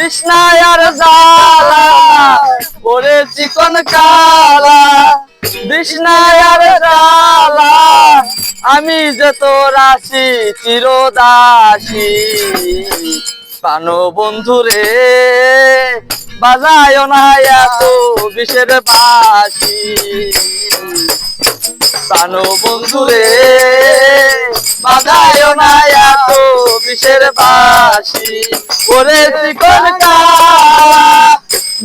বিষ্ণায়ার জ্বালা ওরে চিকন কালা বিষ্ণায়ার জ্বালা আমি যে তোর আছি চিরদাসী প্রাণ বন্ধুরে বাজায় না এত বিষের বাঁশি প্রাণ বন্ধুরে বাজায় না এত বিষের বাঁশি ওরে চিকন কালা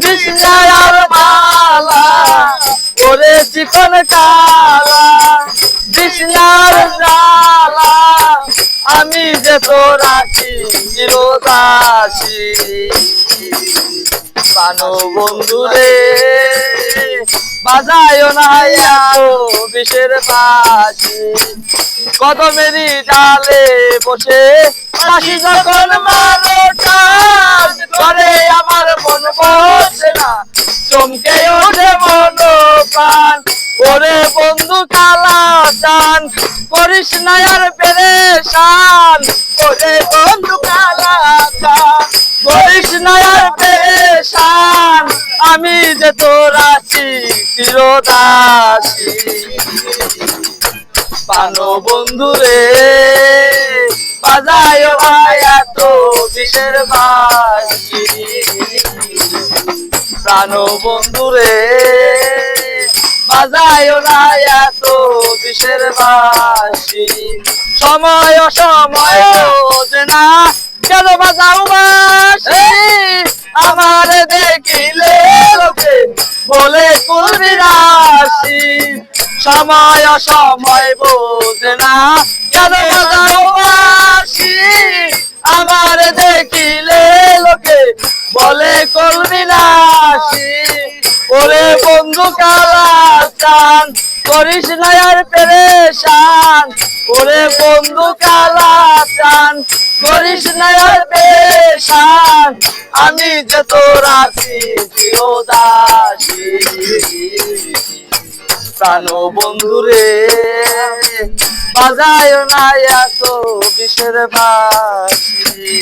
বিষ্ণায়ার মালা ওরে চিকন কালা বিষ্ণার জ্বালা আমি যে তোর আছি চিরদাসী প্রাণ বন্ধুরে বাজায় না বিষের বাঁশি কদমেরই ডালে বসে বাঁশি যখন মারো টান করে আমার মন বসে না চমকে ওঠে মন প্রাণ ওরে বন্ধু কালা চান করিস না আর পেরেশান ওরে বন্ধু কালা চান করিস না আর পেরেশান আমি যে তোর আছি চিরদাসী প্রাণ বন্ধুরে বাজায় এত বিষের বাঁশি প্রাণ বন্ধুরে বাজায় না এত বিষের বাঁশি সময় অসময় যে না কেন বাজাও বাঁশি আমার দেখিলে লোকে বলে কুলবি রাশি সময় অসময় বোঝে না কেন বাজাও বাঁশি আমার দেখিলে লোকে বলে কুলবি রাশি ওরে বন্ধু কালা চান করিস না আর পেরেশান ওরে বন্ধু কালা চান করিস না আর পেরেশান আমি যে তোর আছি চিরদাসী প্রাণ বন্ধুরে বাজায় না এত বিষের বাঁশি।